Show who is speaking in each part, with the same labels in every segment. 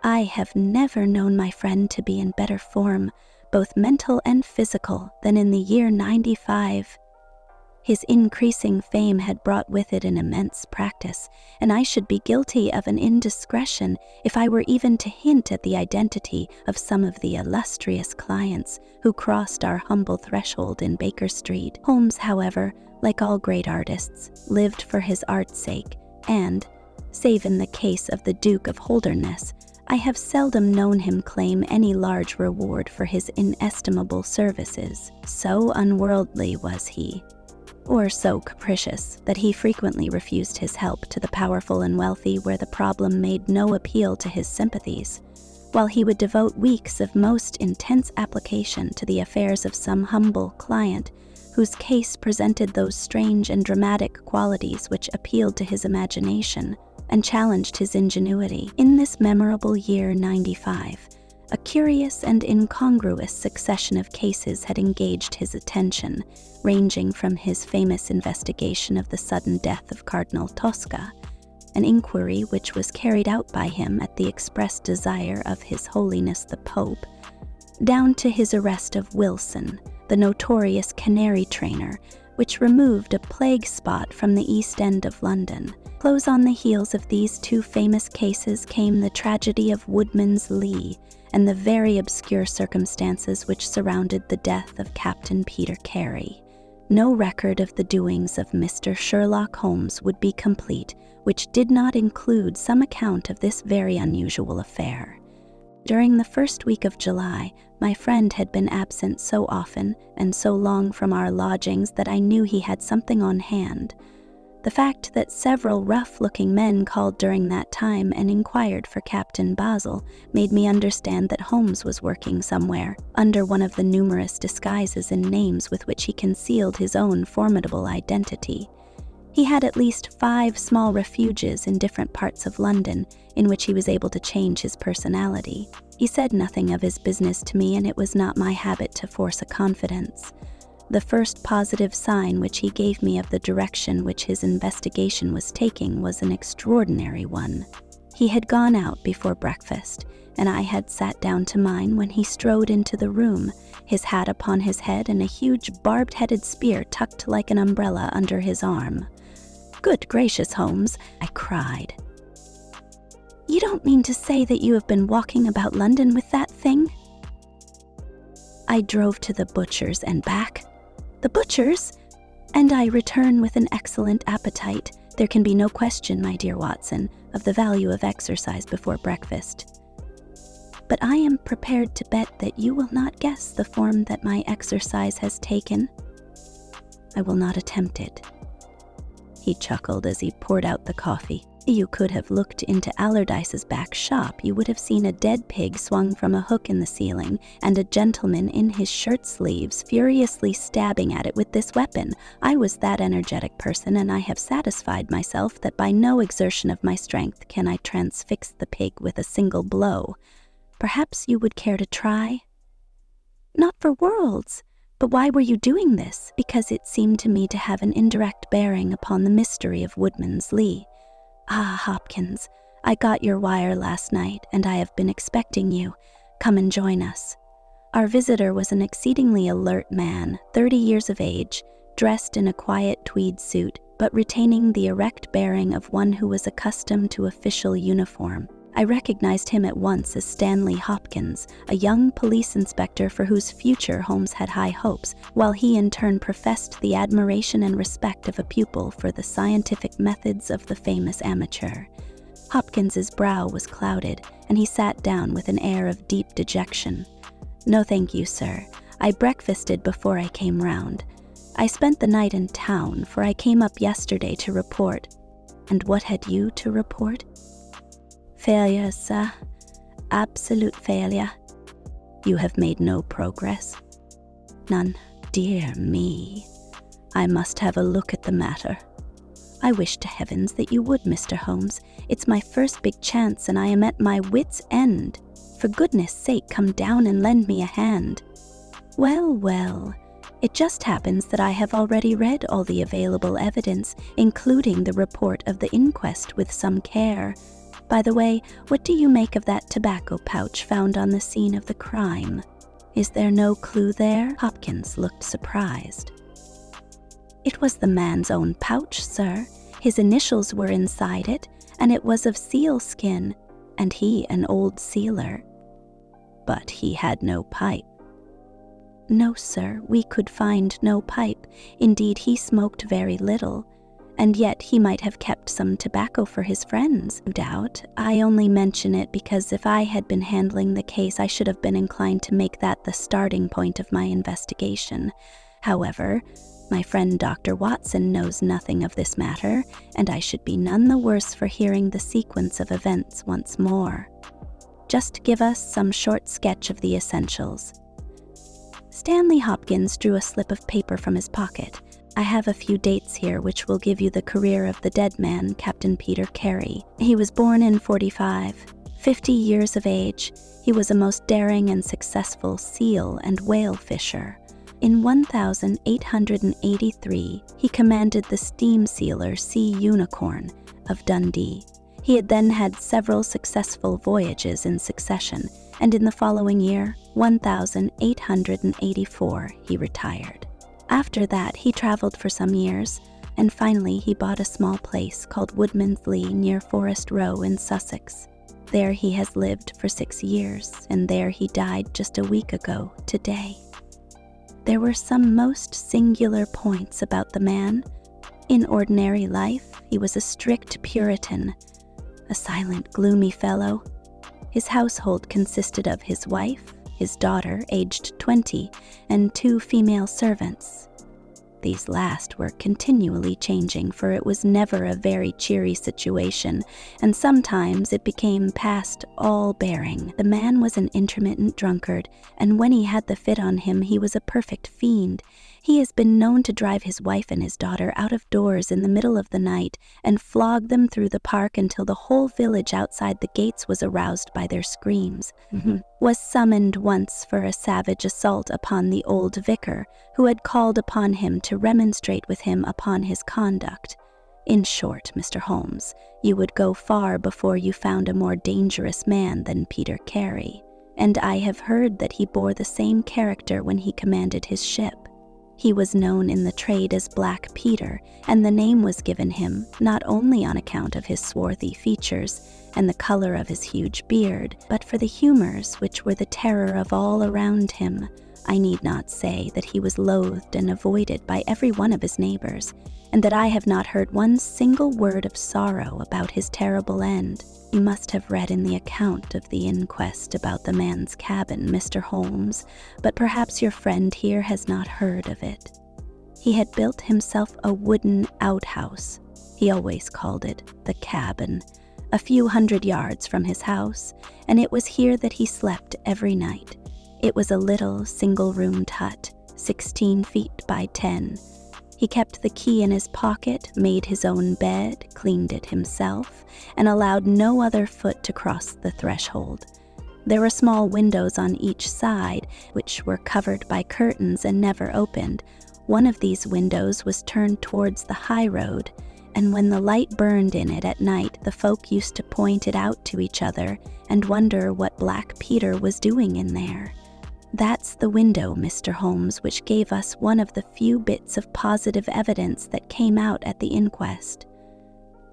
Speaker 1: I have never known my friend to be in better form, both mental and physical, than in the year 95. His increasing fame had brought with it an immense practice, and I should be guilty of an indiscretion if I were even to hint at the identity of some of the illustrious clients who crossed our humble threshold in Baker Street. Holmes, however, like all great artists, lived for his art's sake, and, save in the case of the Duke of Holderness, I have seldom known him claim any large reward for his inestimable services. So unworldly was he, or so capricious, that he frequently refused his help to the powerful and wealthy where the problem made no appeal to his sympathies, while he would devote weeks of most intense application to the affairs of some humble client whose case presented those strange and dramatic qualities which appealed to his imagination and challenged his ingenuity. In this memorable year 95, a curious and incongruous succession of cases had engaged his attention, ranging from his famous investigation of the sudden death of Cardinal Tosca, an inquiry which was carried out by him at the express desire of His Holiness the Pope, down to his arrest of Wilson, the notorious canary trainer, which removed a plague spot from the East End of London. Close on the heels of these two famous cases came the tragedy of Woodman's Lee and the very obscure circumstances which surrounded the death of Captain Peter Carey. No record of the doings of Mr. Sherlock Holmes would be complete which did not include some account of this very unusual affair. During the first week of July, my friend had been absent so often and so long from our lodgings that I knew he had something on hand. The fact that several rough-looking men called during that time and inquired for Captain Basil made me understand that Holmes was working somewhere, under one of the numerous disguises and names with which he concealed his own formidable identity. He had at least 5 small refuges in different parts of London, in which he was able to change his personality. He said nothing of his business to me, and it was not my habit to force a confidence. The first positive sign which he gave me of the direction which his investigation was taking was an extraordinary one. He had gone out before breakfast, and I had sat down to mine when he strode into the room, his hat upon his head and a huge barbed-headed spear tucked like an umbrella under his arm. "Good gracious, Holmes," I cried. "You don't mean to say that you have been walking about London with that thing?" "I drove to the butcher's and back." "The butcher's? And I return with an excellent appetite. There can be no question, my dear Watson, of the value of exercise before breakfast. But I am prepared to bet that you will not guess the form that my exercise has taken." "I will not attempt it." He chuckled as he poured out the coffee. "You could have looked into Allardyce's back shop. You would have seen a dead pig swung from a hook in the ceiling, and a gentleman in his shirt sleeves furiously stabbing at it with this weapon. I was that energetic person, and I have satisfied myself that by no exertion of my strength can I transfix the pig with a single blow. Perhaps you would care to try?" "Not for worlds. But why were you doing this?" "Because it seemed to me to have an indirect bearing upon the mystery of Woodman's Lee. Ah, Hopkins, I got your wire last night, and I have been expecting you. Come and join us." Our visitor was an exceedingly alert man, 30 years of age, dressed in a quiet tweed suit, but retaining the erect bearing of one who was accustomed to official uniform. I recognized him at once as Stanley Hopkins, a young police inspector for whose future Holmes had high hopes, while he in turn professed the admiration and respect of a pupil for the scientific methods of the famous amateur. Hopkins's brow was clouded, and he sat down with an air of deep dejection. "No, thank you, sir. I breakfasted before I came round. I spent the night in town, for I came up yesterday to report." "And what had you to report?" "Failure, sir. Absolute failure." "You have made no progress?" "None." "Dear me. I must have a look at the matter." "I wish to heavens that you would, Mr. Holmes. It's my first big chance, and I am at my wit's end. For goodness sake, come down and lend me a hand." "Well, well. It just happens that I have already read all the available evidence, including the report of the inquest, with some care. By the way, what do you make of that tobacco pouch found on the scene of the crime? Is there no clue there?" Hopkins looked surprised. "It was the man's own pouch, sir. His initials were inside it, and it was of seal skin, and he an old sealer." "But he had no pipe." "No, sir, we could find no pipe. Indeed, he smoked very little, and yet he might have kept some tobacco for his friends, no doubt. I only mention it because if I had been handling the case, I should have been inclined to make that the starting point of my investigation. However, my friend Dr. Watson knows nothing of this matter, and I should be none the worse for hearing the sequence of events once more. Just give us some short sketch of the essentials." Stanley Hopkins drew a slip of paper from his pocket. "I have a few dates here which will give you the career of the dead man, Captain Peter Carey. He was born in 45, 50 years of age. He was a most daring and successful seal and whale fisher. In 1883, he commanded the steam sealer Sea Unicorn of Dundee. He had then had several successful voyages in succession, and in the following year, 1884, he retired. After that, he traveled for some years, and finally he bought a small place called Woodman's Lee near Forest Row in Sussex. There he has lived for 6 years, and there he died just a week ago today. There were some most singular points about the man. In ordinary life, he was a strict Puritan, a silent, gloomy fellow. His household consisted of his wife, his daughter, aged 20, and 2 female servants. These last were continually changing, for it was never a very cheery situation, and sometimes it became past all bearing. The man was an intermittent drunkard, and when he had the fit on him, he was a perfect fiend. He has been known to drive his wife and his daughter out of doors in the middle of the night and flog them through the park until the whole village outside the gates was aroused by their screams. Was summoned once for a savage assault upon the old vicar, who had called upon him to remonstrate with him upon his conduct. In short, Mr. Holmes, you would go far before you found a more dangerous man than Peter Carey, and I have heard that he bore the same character when he commanded his ship. He was known in the trade as Black Peter, and the name was given him not only on account of his swarthy features and the color of his huge beard, but for the humors which were the terror of all around him. I need not say that he was loathed and avoided by every one of his neighbors, and that I have not heard one single word of sorrow about his terrible end. You must have read in the account of the inquest about the man's cabin, Mr. Holmes, but perhaps your friend here has not heard of it. He had built himself a wooden outhouse, he always called it the cabin, a few hundred yards from his house, and it was here that he slept every night. It was a little single-roomed hut, 16 feet by 10. He kept the key in his pocket, made his own bed, cleaned it himself, and allowed no other foot to cross the threshold. There were small windows on each side, which were covered by curtains and never opened. One of these windows was turned towards the high road, and when the light burned in it at night, the folk used to point it out to each other and wonder what Black Peter was doing in there. That's the window, Mr. Holmes, which gave us one of the few bits of positive evidence that came out at the inquest.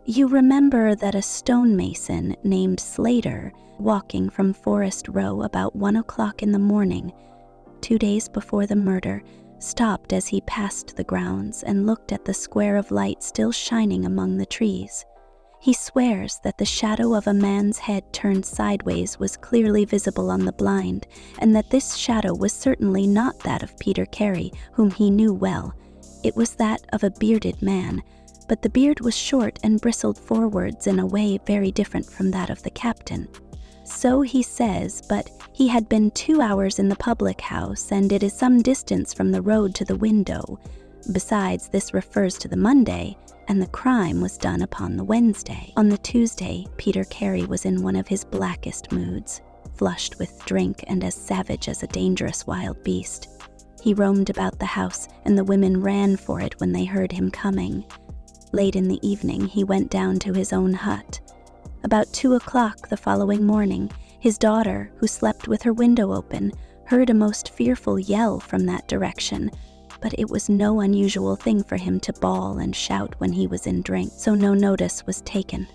Speaker 1: You remember that a stonemason named Slater, walking from Forest Row about 1 o'clock in the morning, 2 days before the murder, stopped as he passed the grounds and looked at the square of light still shining among the trees. He swears that the shadow of a man's head turned sideways was clearly visible on the blind, and that this shadow was certainly not that of Peter Carey, whom he knew well. It was that of a bearded man, but the beard was short and bristled forwards in a way very different from that of the captain. So he says, but he had been 2 hours in the public house, and it is some distance from the road to the window. Besides, this refers to the Monday, and the crime was done upon the Wednesday. On the Tuesday, Peter Carey was in one of his blackest moods, flushed with drink and as savage as a dangerous wild beast. He roamed about the house, and the women ran for it when they heard him coming. Late in the evening, he went down to his own hut. About 2 o'clock the following morning, his daughter, who slept with her window open, heard a most fearful yell from that direction, but it was no unusual thing for him to bawl and shout when he was in drink, so no notice was taken.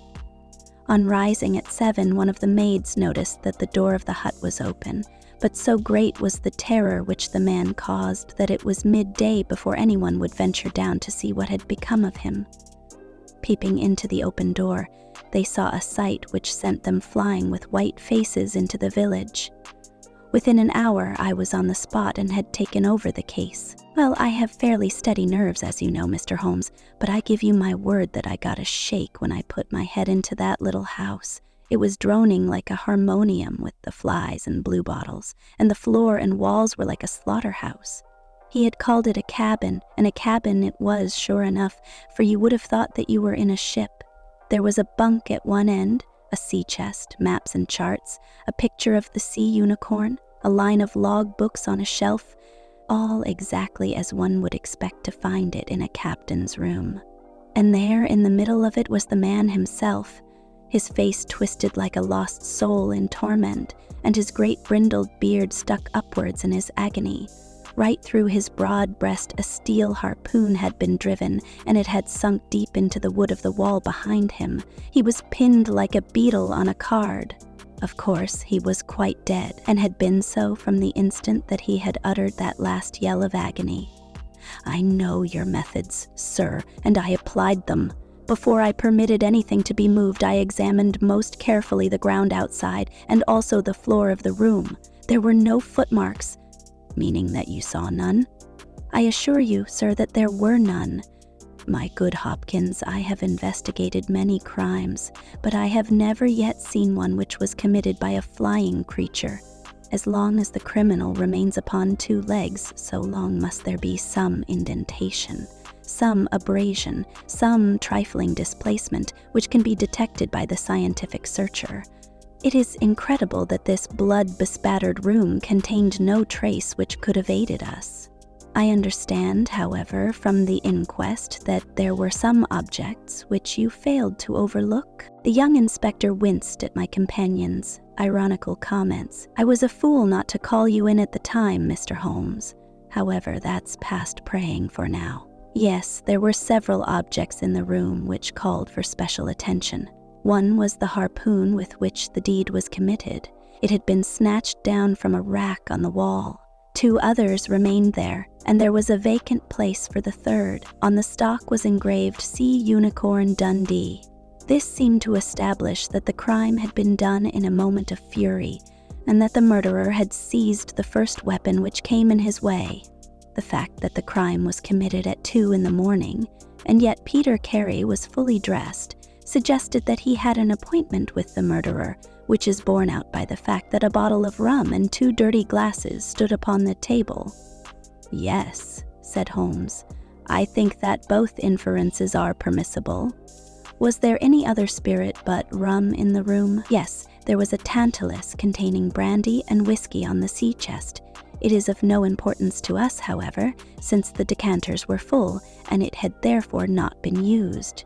Speaker 1: On rising at 7, one of the maids noticed that the door of the hut was open, but so great was the terror which the man caused that it was midday before anyone would venture down to see what had become of him. Peeping into the open door, they saw a sight which sent them flying with white faces into the village. Within an hour, I was on the spot and had taken over the case. Well, I have fairly steady nerves, as you know, Mr. Holmes, but I give you my word that I got a shake when I put my head into that little house. It was droning like a harmonium with the flies and bluebottles, and the floor and walls were like a slaughterhouse. He had called it a cabin, and a cabin it was, sure enough, for you would have thought that you were in a ship. There was a bunk at one end, a sea chest, maps and charts, a picture of the sea unicorn, a line of log books on a shelf, all exactly as one would expect to find it in a captain's room. And there, in the middle of it, was the man himself, his face twisted like a lost soul in torment, and his great brindled beard stuck upwards in his agony. Right through his broad breast a steel harpoon had been driven, and it had sunk deep into the wood of the wall behind him. He was pinned like a beetle on a card. Of course, he was quite dead, and had been so from the instant that he had uttered that last yell of agony. I know your methods, sir, and I applied them. Before I permitted anything to be moved, I examined most carefully the ground outside, and also the floor of the room. There were no footmarks, meaning that you saw none. I assure you, sir, that there were none. My good Hopkins, I have investigated many crimes, but I have never yet seen one which was committed by a flying creature. As long as the criminal remains upon 2 legs, so long must there be some indentation, some abrasion, some trifling displacement, which can be detected by the scientific searcher. It is incredible that this blood-bespattered room contained no trace which could have aided us. I understand, however, from the inquest that there were some objects which you failed to overlook. The young inspector winced at my companion's ironical comments. I was a fool not to call you in at the time, Mr. Holmes. However, that's past praying for now. Yes, there were several objects in the room which called for special attention. One was the harpoon with which the deed was committed. It had been snatched down from a rack on the wall. 2 others remained there, and there was a vacant place for the third. On the stock was engraved Sea Unicorn Dundee. This seemed to establish that the crime had been done in a moment of fury, and that the murderer had seized the first weapon which came in his way. The fact that the crime was committed at 2 in the morning, and yet Peter Carey was fully dressed, suggested that he had an appointment with the murderer, which is borne out by the fact that a bottle of rum and 2 dirty glasses stood upon the table. Yes, said Holmes, I think that both inferences are permissible. Was there any other spirit but rum in the room? Yes, there was a tantalus containing brandy and whiskey on the sea chest. It is of no importance to us, however, since the decanters were full, and it had therefore not been used.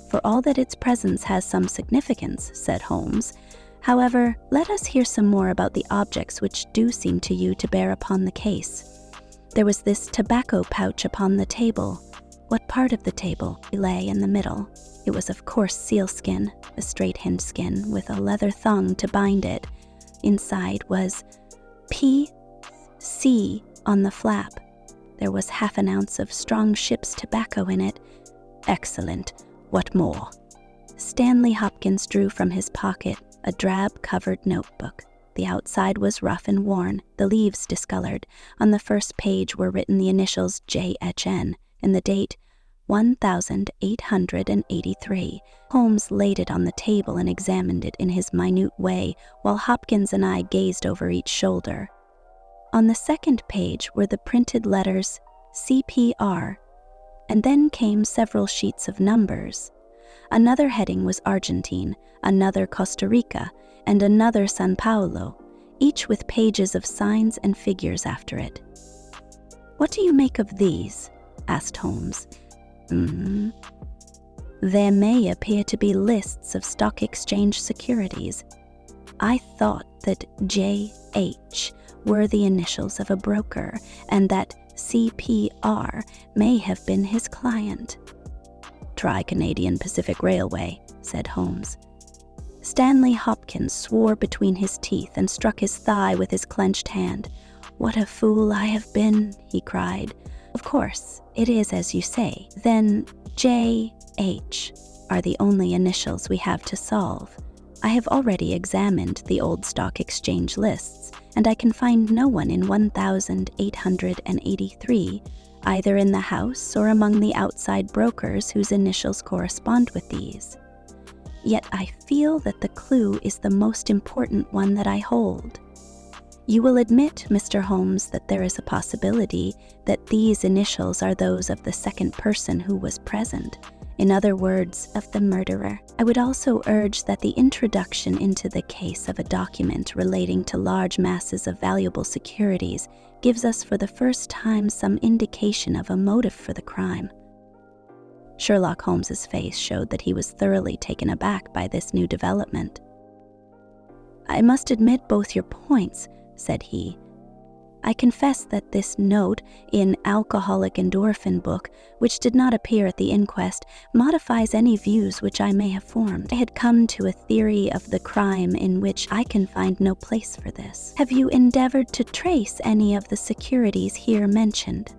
Speaker 1: For all that its presence has some significance, said Holmes. However, let us hear some more about the objects which do seem to you to bear upon the case. There was this tobacco pouch upon the table. What part of the table lay in the middle? It was of course sealskin, a straight hind skin with a leather thong to bind it. Inside was P.C. on the flap. There was half an ounce of strong ship's tobacco in it. Excellent. What more? Stanley Hopkins drew from his pocket a drab-covered notebook. The outside was rough and worn, the leaves discolored. On the first page were written the initials J.H.N. and the date 1883. Holmes laid it on the table and examined it in his minute way, while Hopkins and I gazed over each shoulder. On the second page were the printed letters C.P.R., and then came several sheets of numbers. Another heading was Argentine, another Costa Rica, and another San Paulo, each with pages of signs and figures after it. "What do you make of these?" asked Holmes. There may appear to be lists of stock exchange securities. I thought that J.H. were the initials of a broker, and that C.P.R. may have been his client." "Try Canadian Pacific Railway," said Holmes. Stanley Hopkins swore between his teeth and struck his thigh with his clenched hand. "What a fool I have been," he cried. "Of course, it is as you say. Then J.H. are the only initials we have to solve. I have already examined the old stock exchange lists, and I can find no one in 1883, either in the house or among the outside brokers whose initials correspond with these. Yet I feel that the clue is the most important one that I hold. You will admit, Mr. Holmes, that there is a possibility that these initials are those of the second person who was present, in other words, of the murderer. I would also urge that the introduction into the case of a document relating to large masses of valuable securities gives us for the first time some indication of a motive for the crime." Sherlock Holmes's face showed that he was thoroughly taken aback by this new development. "I must admit both your points," said he. "I confess that this note in Alcoholic Endorphin book, which did not appear at the inquest, modifies any views which I may have formed. I had come to a theory of the crime in which I can find no place for this. Have you endeavored to trace any of the securities here mentioned?"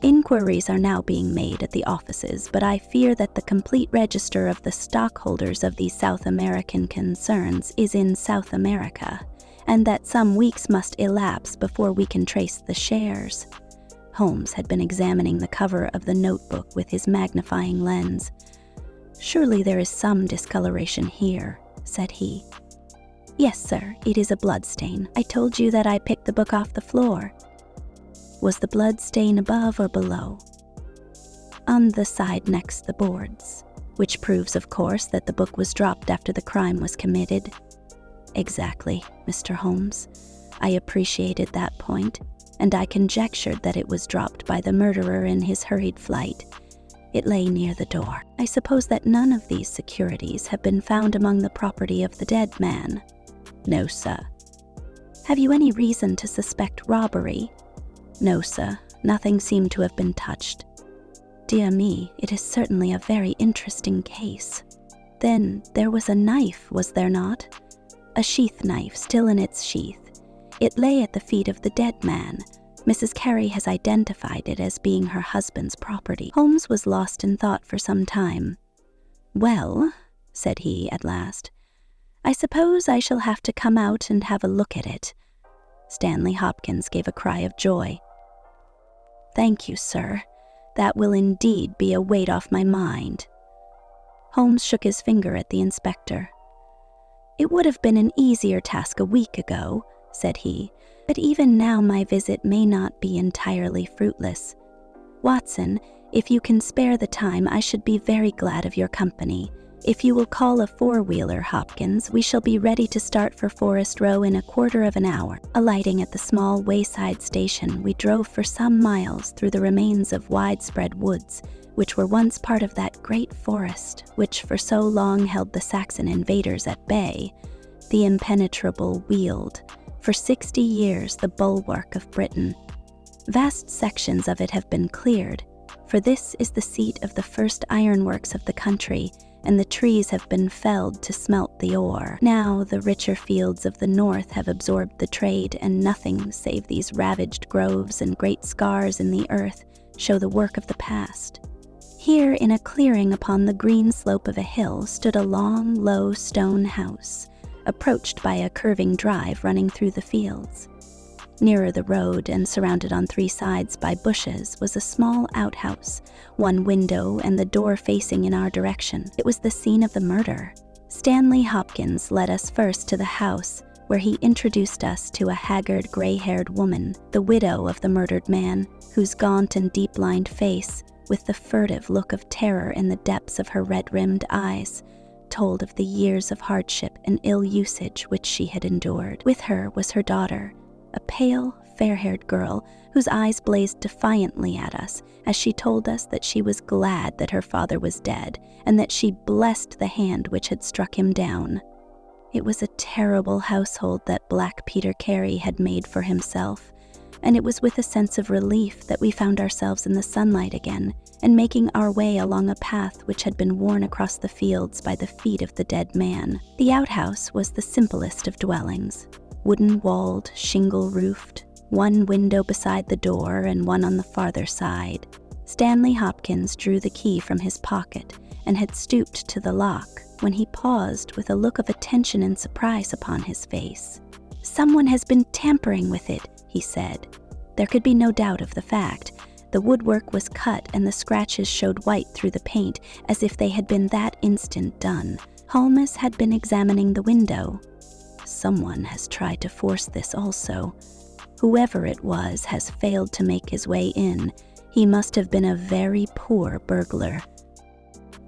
Speaker 1: "Inquiries are now being made at the offices, but I fear that the complete register of the stockholders of these South American concerns is in South America, and that some weeks must elapse before we can trace the shares." Holmes had been examining the cover of the notebook with his magnifying lens. "Surely there is some discoloration here," said he. "Yes, sir, it is a blood stain. I told you that I picked the book off the floor." "Was the blood stain above or below?" "On the side next the boards, which proves, of course, that the book was dropped after the crime was committed." "Exactly, Mr. Holmes. I appreciated that point, and I conjectured that it was dropped by the murderer in his hurried flight. It lay near the door. I suppose that none of these securities have been found among the property of the dead man?" "No, sir." "Have you any reason to suspect robbery?" "No, sir. Nothing seemed to have been touched." "Dear me, it is certainly a very interesting case. Then there was a knife, was there not? A sheath knife still in its sheath. It lay at the feet of the dead man. Mrs. Carey has identified it as being her husband's property." Holmes was lost in thought for some time. "Well," said he at last, "I suppose I shall have to come out and have a look at it." Stanley Hopkins gave a cry of joy. "Thank you, sir. That will indeed be a weight off my mind." Holmes shook his finger at the inspector. "It would have been an easier task a week ago," said he, "but even now my visit may not be entirely fruitless. Watson, if you can spare the time, I should be very glad of your company. If you will call a four-wheeler, Hopkins, we shall be ready to start for Forest Row in a quarter of an hour." Alighting at the small wayside station, we drove for some miles through the remains of widespread woods, which were once part of that great forest which for so long held the Saxon invaders at bay, the impenetrable Weald, for 60 years the bulwark of Britain. Vast sections of it have been cleared, for this is the seat of the first ironworks of the country, and the trees have been felled to smelt the ore. Now the richer fields of the north have absorbed the trade, and nothing save these ravaged groves and great scars in the earth show the work of the past. Here, in a clearing upon the green slope of a hill, stood a long, low stone house, approached by a curving drive running through the fields. Nearer the road, and surrounded on three sides by bushes, was a small outhouse, one window and the door facing in our direction. It was the scene of the murder. Stanley Hopkins led us first to the house, where he introduced us to a haggard, gray-haired woman, the widow of the murdered man, whose gaunt and deep-lined face, with the furtive look of terror in the depths of her red-rimmed eyes, told of the years of hardship and ill usage which she had endured. With her was her daughter, a pale, fair-haired girl whose eyes blazed defiantly at us as she told us that she was glad that her father was dead and that she blessed the hand which had struck him down. It was a terrible household that Black Peter Carey had made for himself, and it was with a sense of relief that we found ourselves in the sunlight again and making our way along a path which had been worn across the fields by the feet of the dead man. The outhouse was the simplest of dwellings, wooden-walled, shingle-roofed, one window beside the door and one on the farther side. Stanley Hopkins drew the key from his pocket and had stooped to the lock when he paused with a look of attention and surprise upon his face. "Someone has been tampering with it," he said. There could be no doubt of the fact. The woodwork was cut and the scratches showed white through the paint as if they had been that instant done. Holmes had been examining the window. Someone has tried to force this also. Whoever it was has failed to make his way in. He must have been a very poor burglar.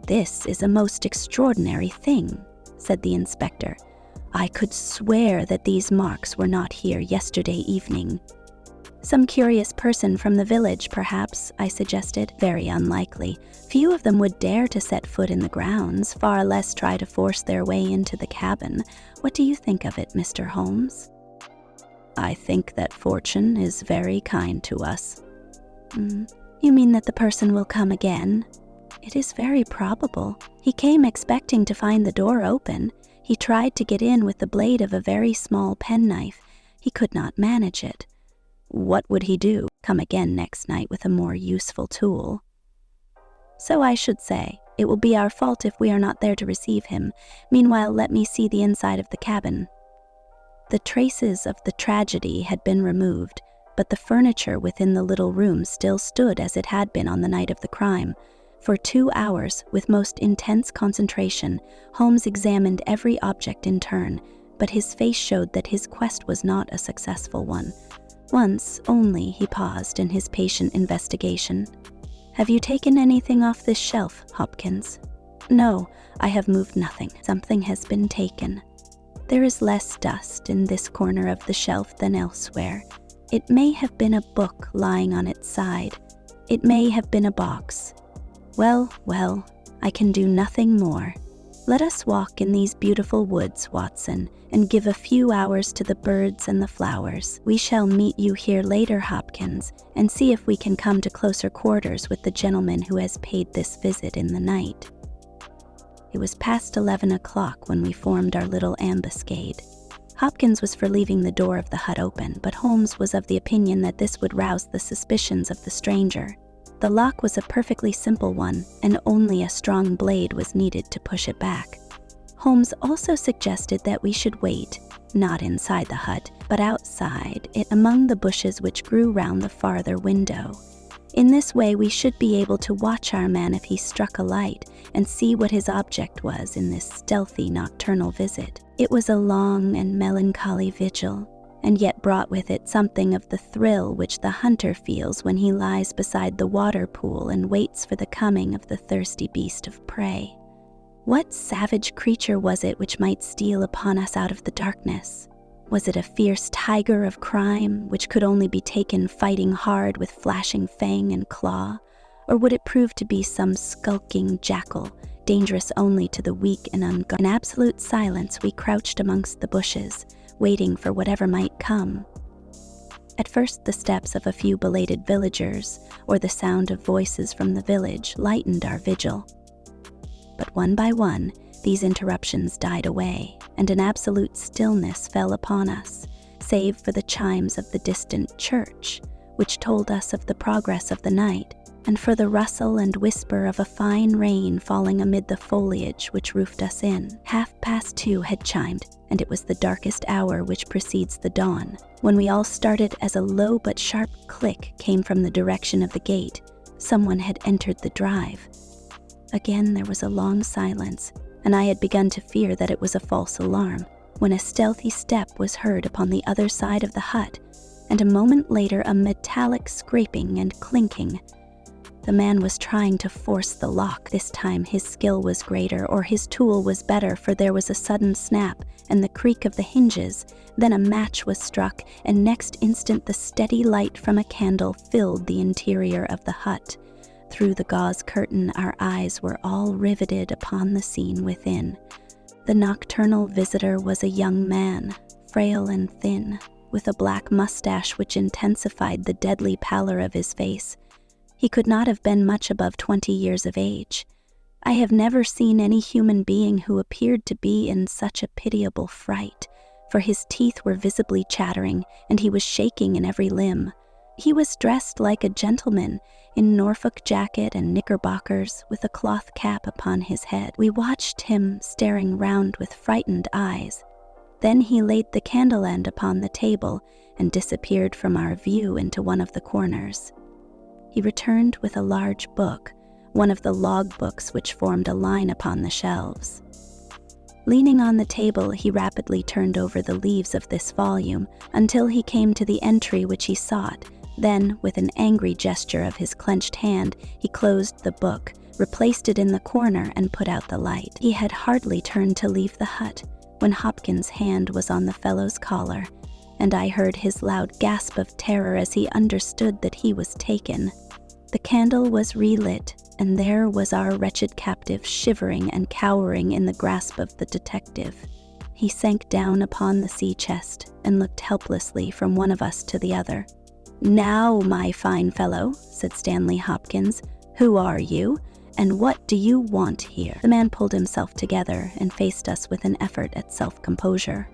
Speaker 1: "This is a most extraordinary thing," said the inspector. "I could swear that these marks were not here yesterday evening." "Some curious person from the village, perhaps," I suggested. "Very unlikely. Few of them would dare to set foot in the grounds, far less try to force their way into the cabin. What do you think of it, Mr. Holmes?" "I think that fortune is very kind to us." You mean that the person will come again?" "It is very probable. He came expecting to find the door open. He tried to get in with the blade of a very small penknife. He could not manage it." "What would he do? Come again next night with a more useful tool?" "So I should say. It will be our fault if we are not there to receive him. Meanwhile, let me see the inside of the cabin." The traces of the tragedy had been removed, but the furniture within the little room still stood as it had been on the night of the crime. For 2 hours, with most intense concentration, Holmes examined every object in turn, but his face showed that his quest was not a successful one. Once only he paused in his patient investigation. "Have you taken anything off this shelf, Hopkins?" "No, I have moved nothing. Something has been taken. There is less dust in this corner of the shelf than elsewhere. It may have been a book lying on its side. It may have been a box. Well, well, I can do nothing more. Let us walk in these beautiful woods, Watson, and give a few hours to the birds and the flowers. We shall meet you here later, Hopkins, and see if we can come to closer quarters with the gentleman who has paid this visit in the night." It was past 11 o'clock when we formed our little ambuscade. Hopkins was for leaving the door of the hut open, but Holmes was of the opinion that this would rouse the suspicions of the stranger. The lock was a perfectly simple one, and only a strong blade was needed to push it back. Holmes also suggested that we should wait, not inside the hut, but outside it among the bushes which grew round the farther window. In this way we should be able to watch our man if he struck a light and see what his object was in this stealthy nocturnal visit. It was a long and melancholy vigil, and yet brought with it something of the thrill which the hunter feels when he lies beside the water pool and waits for the coming of the thirsty beast of prey. What savage creature was it which might steal upon us out of the darkness? Was it a fierce tiger of crime, which could only be taken fighting hard with flashing fang and claw? Or would it prove to be some skulking jackal, dangerous only to the weak and unguarded? In absolute silence we crouched amongst the bushes, waiting for whatever might come. At first the steps of a few belated villagers, or the sound of voices from the village, lightened our vigil. But one by one, these interruptions died away, and an absolute stillness fell upon us, save for the chimes of the distant church, which told us of the progress of the night, and for the rustle and whisper of a fine rain falling amid the foliage which roofed us in. 2:30 had chimed, and it was the darkest hour which precedes the dawn, when we all started as a low but sharp click came from the direction of the gate. Someone had entered the drive. Again there was a long silence, and I had begun to fear that it was a false alarm, when a stealthy step was heard upon the other side of the hut, and a moment later a metallic scraping and clinking. The man was trying to force the lock. This time his skill was greater, or his tool was better, for there was a sudden snap and the creak of the hinges. Then a match was struck, and next instant the steady light from a candle filled the interior of the hut. Through the gauze curtain our eyes were all riveted upon the scene within. The nocturnal visitor was a young man, frail and thin, with a black mustache which intensified the deadly pallor of his face. He could not have been much above 20 years of age. I have never seen any human being who appeared to be in such a pitiable fright, for his teeth were visibly chattering, and he was shaking in every limb. He was dressed like a gentleman, in Norfolk jacket and knickerbockers, with a cloth cap upon his head. We watched him staring round with frightened eyes. Then he laid the candle end upon the table and disappeared from our view into one of the corners. He returned with a large book, one of the log books which formed a line upon the shelves. Leaning on the table, he rapidly turned over the leaves of this volume until he came to the entry which he sought. Then, with an angry gesture of his clenched hand, he closed the book, replaced it in the corner, and put out the light. He had hardly turned to leave the hut when Hopkins' hand was on the fellow's collar, and I heard his loud gasp of terror as he understood that he was taken. The candle was relit, and there was our wretched captive shivering and cowering in the grasp of the detective. He sank down upon the sea chest and looked helplessly from one of us to the other. "Now, my fine fellow," said Stanley Hopkins, "who are you, and what do you want here?" The man pulled himself together and faced us with an effort at self-composure.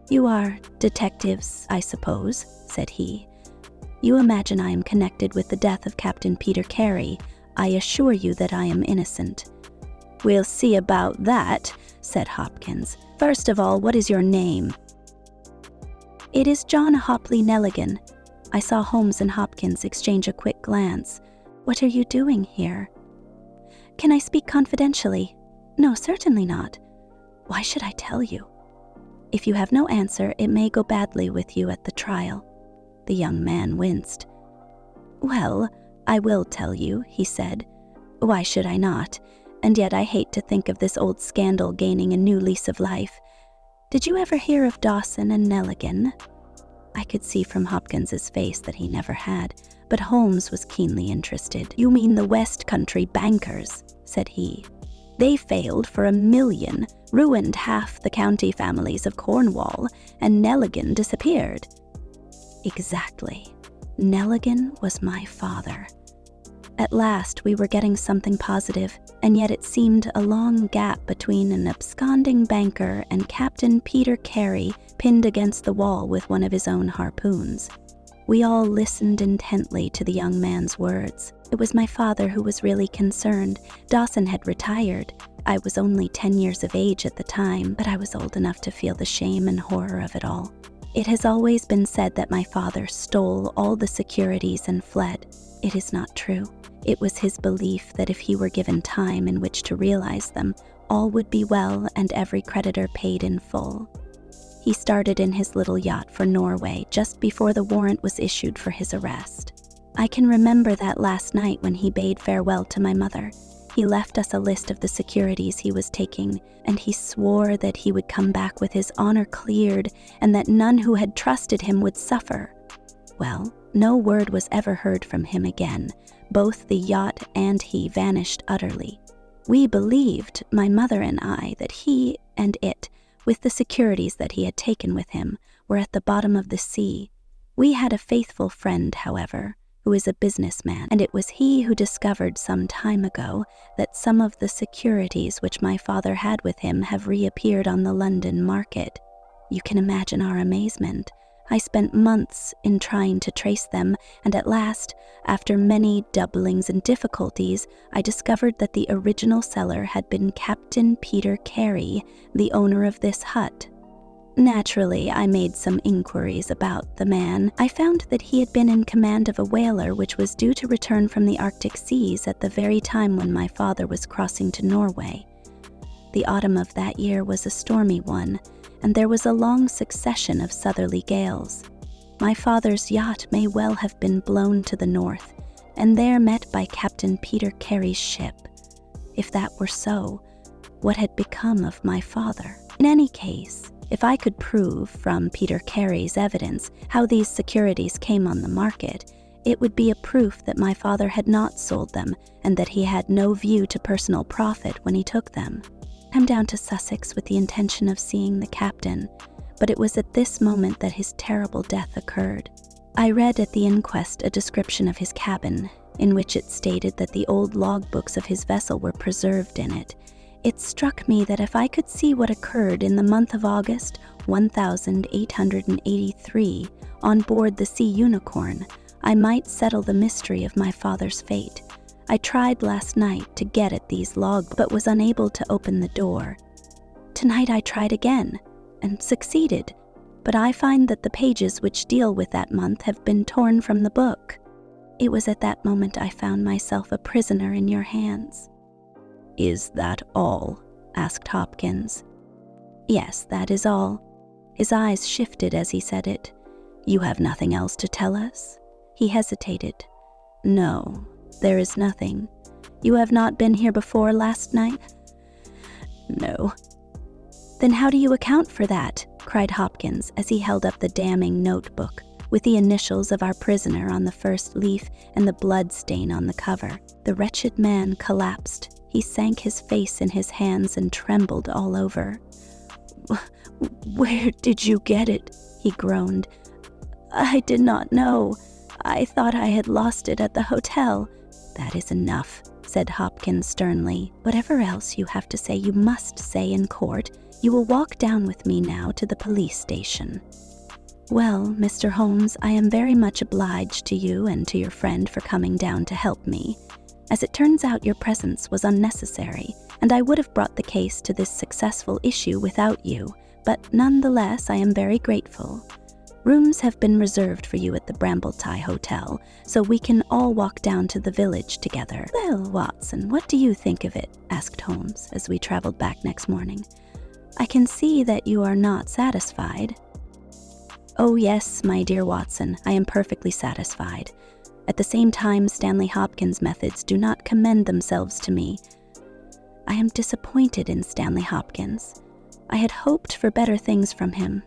Speaker 1: "You are detectives, I suppose," said he. "You imagine I am connected with the death of Captain Peter Carey. I assure you that I am innocent." "We'll see about that," said Hopkins. "First of all, what is your name?" "It is John Hopley Nelligan." I saw Holmes and Hopkins exchange a quick glance. "What are you doing here?" "Can I speak confidentially?" "No, certainly not." "Why should I tell you?" "If you have no answer, it may go badly with you at the trial." The young man winced. "Well, I will tell you," he said. "Why should I not? And yet I hate to think of this old scandal gaining a new lease of life. Did you ever hear of Dawson and Nelligan?" I could see from Hopkins's face that he never had, but Holmes was keenly interested. "You mean the West Country bankers," said he. "They failed for $1 million, ruined half the county families of Cornwall, and Nelligan disappeared." Exactly. Nelligan was my father. At last we were getting something positive, and yet it seemed a long gap between an absconding banker and Captain Peter Carey pinned against the wall with one of his own harpoons. We all listened intently to the young man's words. It was my father who was really concerned. Dawson had retired. I was only 10 years of age at the time, but I was old enough to feel the shame and horror of it all. It has always been said that my father stole all the securities and fled. It is not true. It was his belief that if he were given time in which to realize them, all would be well and every creditor paid in full. He started in his little yacht for Norway just before the warrant was issued for his arrest. I can remember that last night when he bade farewell to my mother. He left us a list of the securities he was taking, and he swore that he would come back with his honor cleared and that none who had trusted him would suffer. Well, no word was ever heard from him again. Both the yacht and he vanished utterly. We believed, my mother and I, that he and it, with the securities that he had taken with him, were at the bottom of the sea. We had a faithful friend, however, who is a businessman, and it was he who discovered some time ago that some of the securities which my father had with him have reappeared on the London market. You can imagine our amazement. I spent months in trying to trace them, and at last, after many doublings and difficulties, I discovered that the original seller had been Captain Peter Carey, the owner of this hut. Naturally, I made some inquiries about the man. I found that he had been in command of a whaler which was due to return from the Arctic seas at the very time when my father was crossing to Norway. The autumn of that year was a stormy one, and there was a long succession of southerly gales. My father's yacht may well have been blown to the north, and there met by Captain Peter Carey's ship. If that were so, what had become of my father? In any case, if I could prove from Peter Carey's evidence how these securities came on the market, it would be a proof that my father had not sold them and that he had no view to personal profit when he took them. I'm down to Sussex with the intention of seeing the captain, but it was at this moment that his terrible death occurred. I read at the inquest a description of his cabin, in which it stated that the old logbooks of his vessel were preserved in it. It struck me that if I could see what occurred in the month of August 1883 on board the Sea Unicorn, I might settle the mystery of my father's fate. I tried last night to get at these logbooks, but was unable to open the door. Tonight I tried again, and succeeded, but I find that the pages which deal with that month have been torn from the book. It was at that moment I found myself a prisoner in your hands."
Speaker 2: "Is that all?" asked Hopkins.
Speaker 1: "Yes, that is all." His eyes shifted as he said it.
Speaker 2: "You have nothing else to tell us?"
Speaker 1: He hesitated.
Speaker 2: "No, there is nothing."
Speaker 1: "You have not been here before last night?"
Speaker 2: "No."
Speaker 1: "Then how do you account for that?" cried Hopkins as he held up the damning notebook, with the initials of our prisoner on the first leaf and the blood stain on the cover. The wretched man collapsed. He sank his face in his hands and trembled all over.
Speaker 2: "Where did you get it?"
Speaker 1: he groaned. "I did not know. I thought I had lost it at the hotel."
Speaker 2: "That is enough," said Hopkins sternly.
Speaker 1: "Whatever else you have to say, you must say in court. You will walk down with me now to the police station." "Well, Mr. Holmes, I am very much obliged to you and to your friend for coming down to help me. As it turns out, your presence was unnecessary, and I would have brought the case to this successful issue without you, but nonetheless I am very grateful. Rooms have been reserved for you at the Brambletie Hotel, so we can all walk down to the village together." "Well, Watson, what do you think of it?" asked Holmes as we traveled back next morning. "I can see that you are not satisfied." "Oh yes, my dear Watson, I am perfectly satisfied. At the same time, Stanley Hopkins' methods do not commend themselves to me. I am disappointed in Stanley Hopkins. I had hoped for better things from him.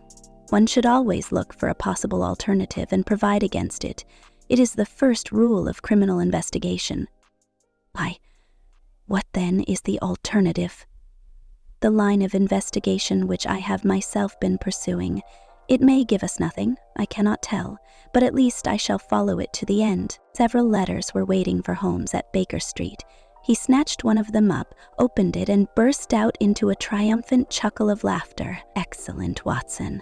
Speaker 1: One should always look for a possible alternative and provide against it. It is the first rule of criminal investigation." "Why, what then is the alternative?" "The line of investigation which I have myself been pursuing. It may give us nothing, I cannot tell, but at least I shall follow it to the end." Several letters were waiting for Holmes at Baker Street. He snatched one of them up, opened it, and burst out into a triumphant chuckle of laughter. "Excellent, Watson.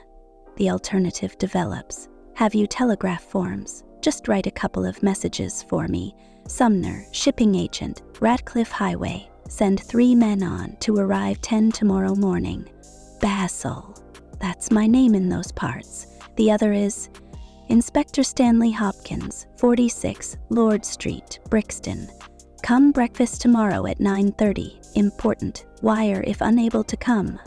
Speaker 1: The alternative develops. Have you telegraph forms? Just write a couple of messages for me. Sumner, shipping agent, Ratcliffe Highway. Send 3 men on to arrive 10 tomorrow morning. Basil. That's my name in those parts. The other is Inspector Stanley Hopkins, 46 Lord Street, Brixton. Come breakfast tomorrow at 9:30. Important. Wire if unable to come.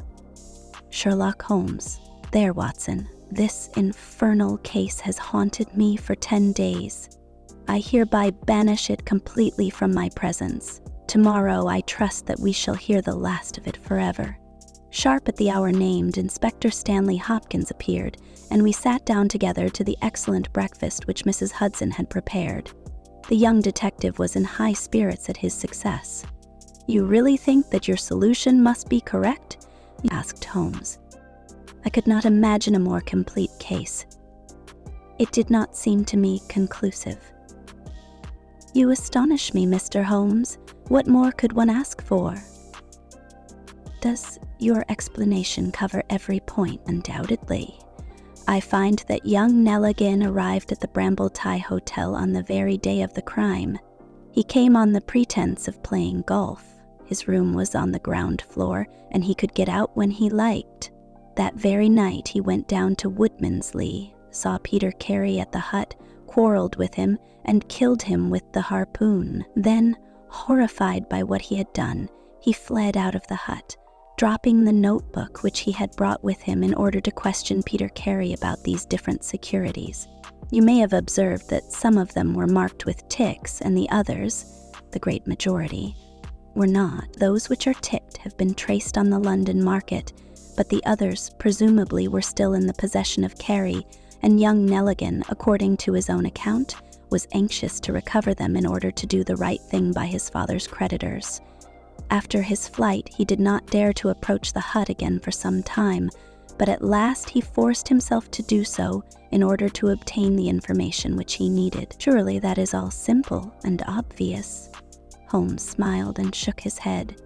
Speaker 1: Sherlock Holmes." There, Watson, this infernal case has haunted me for 10 days. I hereby banish it completely from my presence. Tomorrow I trust that we shall hear the last of it forever." Sharp at the hour named, Inspector Stanley Hopkins appeared, and we sat down together to the excellent breakfast which Mrs. Hudson had prepared. The young detective was in high spirits at his success. "You really think that your solution must be correct?" asked Holmes. "I could not imagine a more complete case. It did not seem to me conclusive." "You astonish me, Mr. Holmes. What more could one ask for?" "Does your explanation cover every point?" "Undoubtedly. I find that young Nelligan arrived at the Brambletie Hotel on the very day of the crime. He came on the pretense of playing golf. His room was on the ground floor, and he could get out when he liked. That very night he went down to Woodmansley, saw Peter Carey at the hut, quarreled with him, and killed him with the harpoon. Then, horrified by what he had done, he fled out of the hut, dropping the notebook which he had brought with him in order to question Peter Carey about these different securities. You may have observed that some of them were marked with ticks and the others, the great majority, were not. Those which are ticked have been traced on the London market, but the others presumably were still in the possession of Carey, and young Nelligan, according to his own account, was anxious to recover them in order to do the right thing by his father's creditors. After his flight, he did not dare to approach the hut again for some time, but at last he forced himself to do so in order to obtain the information which he needed. Surely that is all simple and obvious. Holmes smiled and shook his head.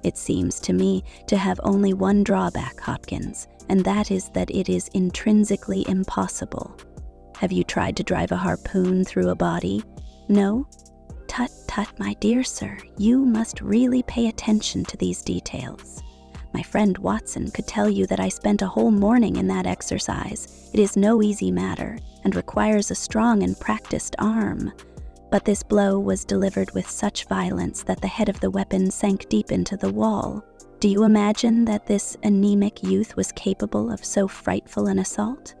Speaker 1: It seems to me to have only one drawback, Hopkins, and that is that it is intrinsically impossible. Have you tried to drive a harpoon through a body? No? Tut, tut, my dear sir, you must really pay attention to these details. My friend Watson could tell you that I spent a whole morning in that exercise. It is no easy matter, and requires a strong and practiced arm. But this blow was delivered with such violence that the head of the weapon sank deep into the wall. Do you imagine that this anemic youth was capable of so frightful an assault?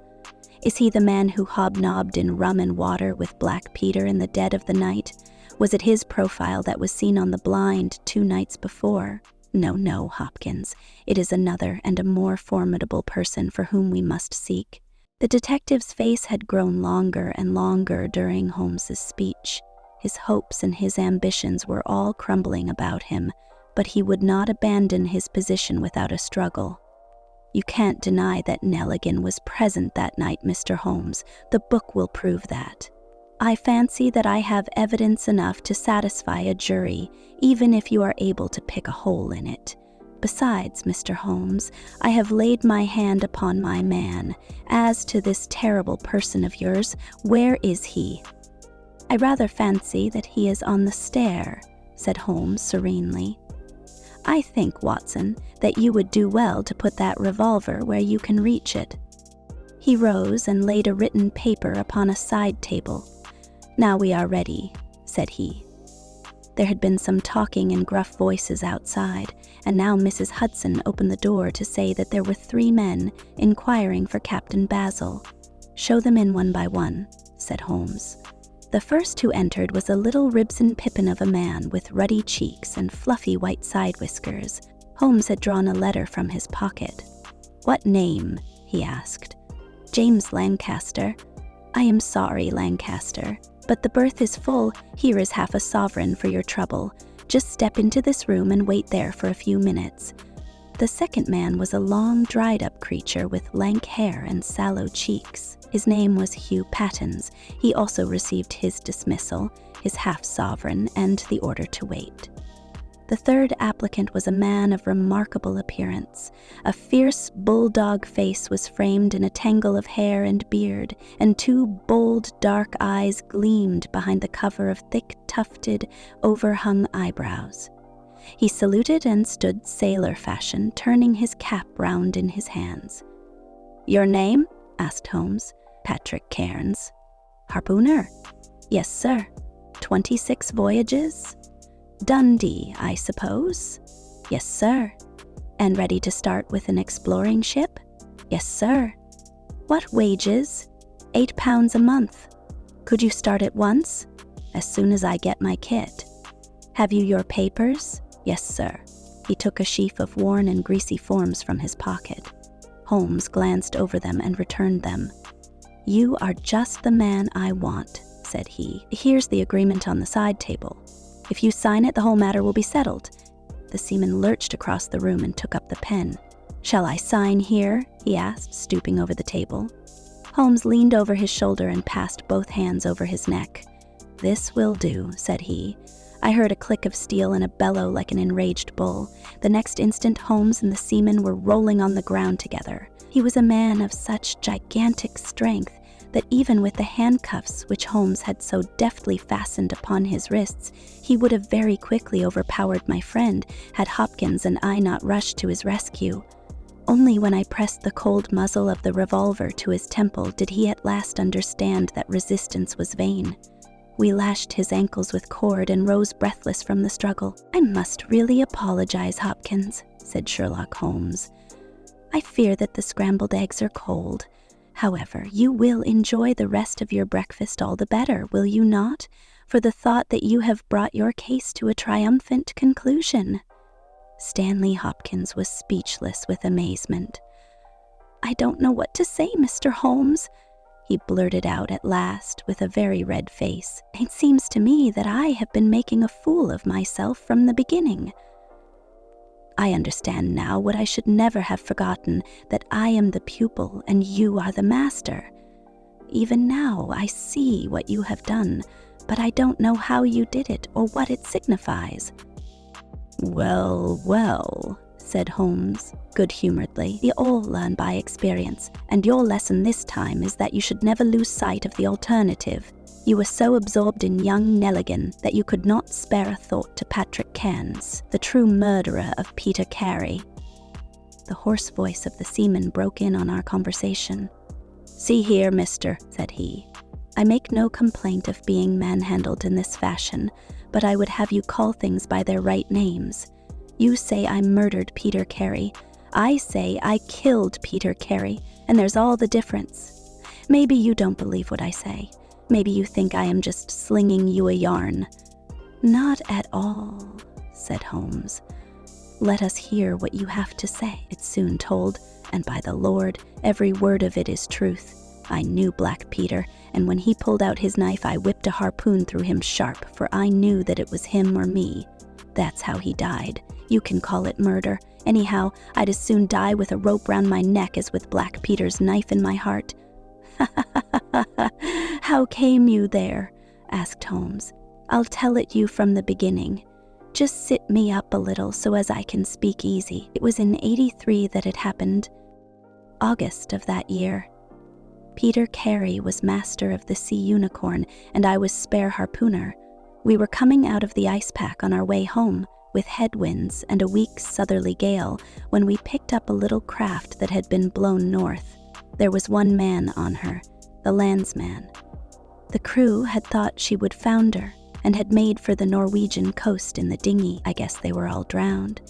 Speaker 1: Is he the man who hobnobbed in rum and water with Black Peter in the dead of the night? Was it his profile that was seen on the blind 2 nights before? No, no, Hopkins. It is another and a more formidable person for whom we must seek. The detective's face had grown longer and longer during Holmes's speech. His hopes and his ambitions were all crumbling about him, but he would not abandon his position without a struggle. You can't deny that Nelligan was present that night, Mr. Holmes. The book will prove that. I fancy that I have evidence enough to satisfy a jury, even if you are able to pick a hole in it. Besides, Mr. Holmes, I have laid my hand upon my man. As to this terrible person of yours, where is he? I rather fancy that he is on the stair, said Holmes serenely. I think, Watson, that you would do well to put that revolver where you can reach it. He rose and laid a written paper upon a side table. Now we are ready, said he. There had been some talking in gruff voices outside, and now Mrs. Hudson opened the door to say that there were 3 men inquiring for Captain Basil. Show them in one by one, said Holmes. The first who entered was a little Ribson Pippin of a man with ruddy cheeks and fluffy white side whiskers. Holmes had drawn a letter from his pocket. What name? He asked. James Lancaster. I am sorry, Lancaster, but the berth is full. Here is half a sovereign for your trouble. Just step into this room and wait there for a few minutes. The second man was a long, dried-up creature with lank hair and sallow cheeks. His name was Hugh Pattens. He also received his dismissal, his half-sovereign, and the order to wait. The third applicant was a man of remarkable appearance. A fierce bulldog face was framed in a tangle of hair and beard, and 2 bold, dark eyes gleamed behind the cover of thick, tufted, overhung eyebrows. He saluted and stood sailor fashion, turning his cap round in his hands. Your name? Asked Holmes. Patrick Cairns. Harpooner? Yes, sir. 26 voyages? Dundee, I suppose? Yes, sir. And ready to start with an exploring ship? Yes, sir. What wages? £8 a month. Could you start at once? As soon as I get my kit. Have you your papers? Yes, sir. He took a sheaf of worn and greasy forms from his pocket. Holmes glanced over them and returned them. You are just the man I want, said he. Here's the agreement on the side table. If you sign it, the whole matter will be settled. The seaman lurched across the room and took up the pen. Shall I sign here? He asked, stooping over the table. Holmes leaned over his shoulder and passed both hands over his neck. This will do, said he. I heard a click of steel and a bellow like an enraged bull. The next instant, Holmes and the seaman were rolling on the ground together. He was a man of such gigantic strength that even with the handcuffs which Holmes had so deftly fastened upon his wrists, he would have very quickly overpowered my friend had Hopkins and I not rushed to his rescue. Only when I pressed the cold muzzle of the revolver to his temple did he at last understand that resistance was vain. We lashed his ankles with cord and rose breathless from the struggle. I must really apologize, Hopkins, said Sherlock Holmes. I fear that the scrambled eggs are cold. However, you will enjoy the rest of your breakfast all the better, will you not, for the thought that you have brought your case to a triumphant conclusion?" Stanley Hopkins was speechless with amazement. "I don't know what to say, Mr. Holmes," he blurted out at last with a very red face. "It seems to me that I have been making a fool of myself from the beginning. I understand now what I should never have forgotten, that I am the pupil and you are the master. Even now I see what you have done, but I don't know how you did it or what it signifies." "Well, well," said Holmes good-humoredly, "you all learn by experience, and your lesson this time is that you should never lose sight of the alternative. You were so absorbed in young Nelligan that you could not spare a thought to Patrick Cairns, the true murderer of Peter Carey." The hoarse voice of the seaman broke in on our conversation. "See here, mister," said he. "I make no complaint of being manhandled in this fashion, but I would have you call things by their right names. You say I murdered Peter Carey. I say I killed Peter Carey, and there's all the difference. Maybe you don't believe what I say. Maybe you think I am just slinging you a yarn." "Not at all," said Holmes. "Let us hear what you have to say." It soon told, and by the Lord, every word of it is truth. I knew Black Peter, and when he pulled out his knife, I whipped a harpoon through him sharp, for I knew that it was him or me. That's how he died. You can call it murder. Anyhow, I'd as soon die with a rope round my neck as with Black Peter's knife in my heart. "How came you there?" asked Holmes. "I'll tell it you from the beginning. Just sit me up a little so as I can speak easy. It was in '83 that it happened. August of that year. Peter Carey was master of the Sea Unicorn, and I was spare harpooner. We were coming out of the ice pack on our way home, with headwinds and a weak southerly gale, when we picked up a little craft that had been blown north. There was one man on her, the landsman. The crew had thought she would founder, and had made for the Norwegian coast in the dinghy. I guess they were all drowned.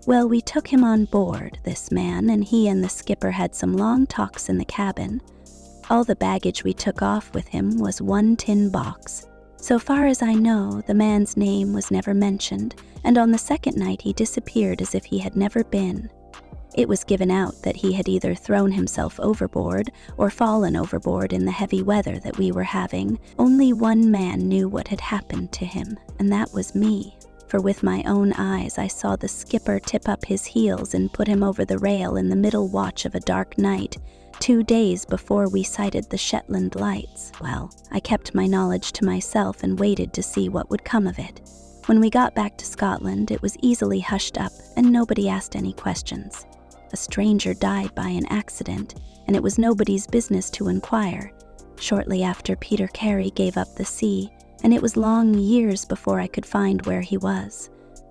Speaker 1: Well, we took him on board, this man, and he and the skipper had some long talks in the cabin. All the baggage we took off with him was one tin box. So far as I know, the man's name was never mentioned, and on the second night he disappeared as if he had never been. It was given out that he had either thrown himself overboard or fallen overboard in the heavy weather that we were having. Only one man knew what had happened to him, and that was me. For with my own eyes I saw the skipper tip up his heels and put him over the rail in the middle watch of a dark night, 2 days before we sighted the Shetland lights. Well, I kept my knowledge to myself and waited to see what would come of it. When we got back to Scotland, it was easily hushed up, and nobody asked any questions. A stranger died by an accident, and it was nobody's business to inquire. Shortly after, Peter Carey gave up the sea, and it was long years before I could find where he was.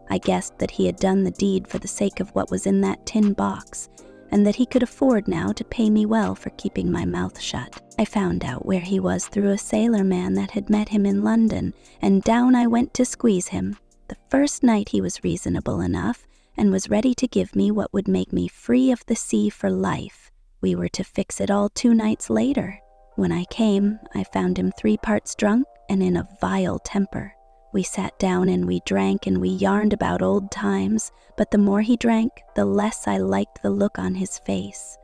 Speaker 1: I guessed that he had done the deed for the sake of what was in that tin box, and that he could afford now to pay me well for keeping my mouth shut. I found out where he was through a sailor man that had met him in London, and down I went to squeeze him. The first night he was reasonable enough, and was ready to give me what would make me free of the sea for life. We were to fix it all 2 nights later. When I came, I found him 3 parts drunk and in a vile temper. We sat down and we drank and we yarned about old times, but the more he drank, the less I liked the look on his face.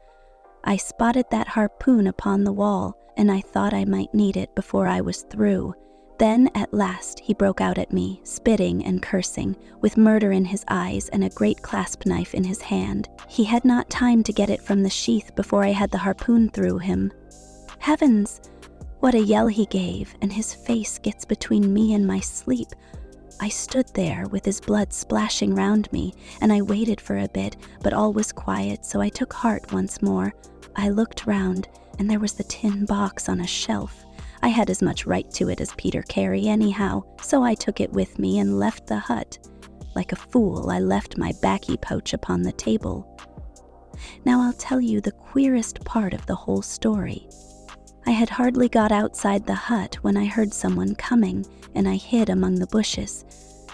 Speaker 1: I spotted that harpoon upon the wall, and I thought I might need it before I was through. Then, at last, he broke out at me, spitting and cursing, with murder in his eyes and a great clasp knife in his hand. He had not time to get it from the sheath before I had the harpoon through him. Heavens! What a yell he gave, and his face gets between me and my sleep. I stood there with his blood splashing round me, and I waited for a bit, but all was quiet, so I took heart once more. I looked round, and there was the tin box on a shelf. I had as much right to it as Peter Carey anyhow, so I took it with me and left the hut. Like a fool, I left my baccy pouch upon the table. Now I'll tell you the queerest part of the whole story. I had hardly got outside the hut when I heard someone coming, and I hid among the bushes.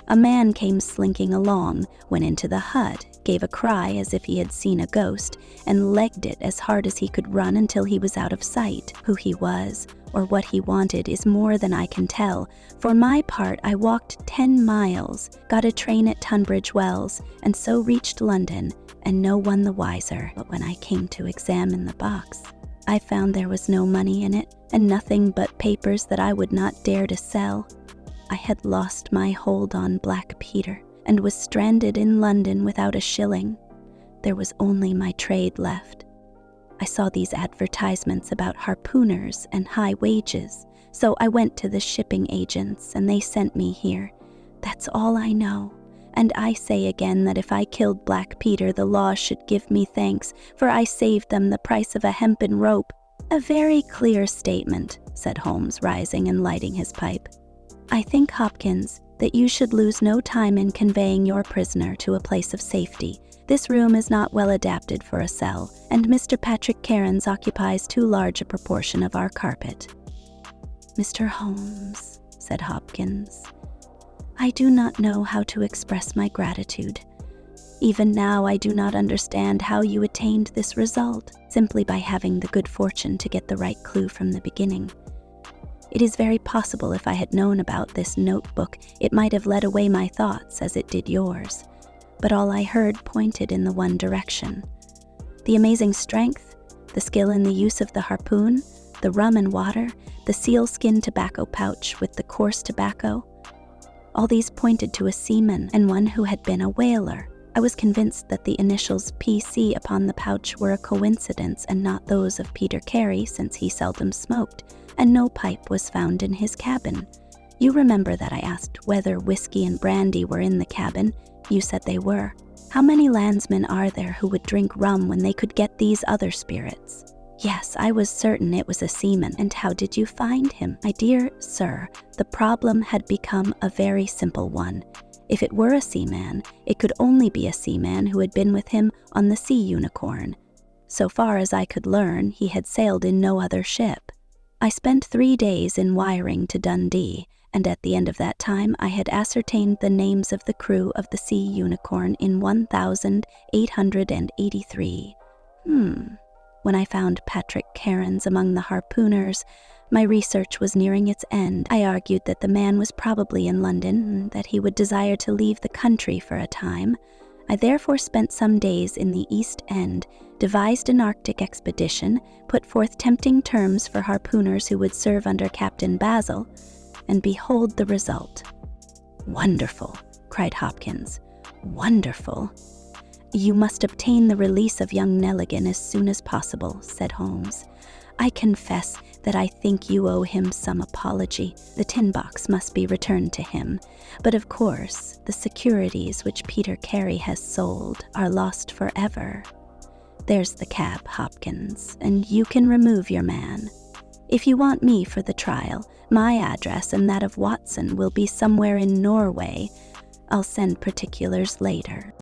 Speaker 1: A man came slinking along, went into the hut, gave a cry as if he had seen a ghost, and legged it as hard as he could run until he was out of sight. Who he was, or what he wanted, is more than I can tell. For my part, I walked 10 miles, got a train at Tunbridge Wells, and so reached London, and no one the wiser. But when I came to examine the box, I found there was no money in it, and nothing but papers that I would not dare to sell. I had lost my hold on Black Peter, and was stranded in London without a shilling. There was only my trade left. I saw these advertisements about harpooners and high wages, so I went to the shipping agents and they sent me here. That's all I know. And I say again that if I killed Black Peter, the law should give me thanks, for I saved them the price of a hempen rope. A very clear statement, said Holmes, rising and lighting his pipe. I think, Hopkins, that you should lose no time in conveying your prisoner to a place of safety. This room is not well adapted for a cell, and Mr. Patrick Cairns occupies too large a proportion of our carpet. Mr. Holmes, said Hopkins, I do not know how to express my gratitude. Even now I do not understand how you attained this result, simply by having the good fortune to get the right clue from the beginning. It is very possible if I had known about this notebook, it might have led away my thoughts as it did yours. But all I heard pointed in the one direction. The amazing strength, the skill in the use of the harpoon, the rum and water, the sealskin tobacco pouch with the coarse tobacco, all these pointed to a seaman and one who had been a whaler. I was convinced that the initials PC upon the pouch were a coincidence and not those of Peter Carey, since he seldom smoked, and no pipe was found in his cabin. You remember that I asked whether whiskey and brandy were in the cabin. You said they were. How many landsmen are there who would drink rum when they could get these other spirits? Yes, I was certain it was a seaman. And how did you find him? My dear sir, the problem had become a very simple one. If it were a seaman, it could only be a seaman who had been with him on the Sea Unicorn. So far as I could learn, he had sailed in no other ship. I spent 3 days in wiring to Dundee, and at the end of that time I had ascertained the names of the crew of the Sea Unicorn in 1883. When I found Patrick Cairns among the harpooners, my research was nearing its end. I argued that the man was probably in London, and that he would desire to leave the country for a time. I therefore spent some days in the East End, devised an Arctic expedition, put forth tempting terms for harpooners who would serve under Captain Basil, and behold the result. Wonderful, cried Hopkins. Wonderful. You must obtain the release of young Nelligan as soon as possible, said Holmes. I confess that I think you owe him some apology. The tin box must be returned to him. But of course, the securities which Peter Carey has sold are lost forever. There's the cab, Hopkins, and you can remove your man. If you want me for the trial, my address and that of Watson will be somewhere in Norway. I'll send particulars later.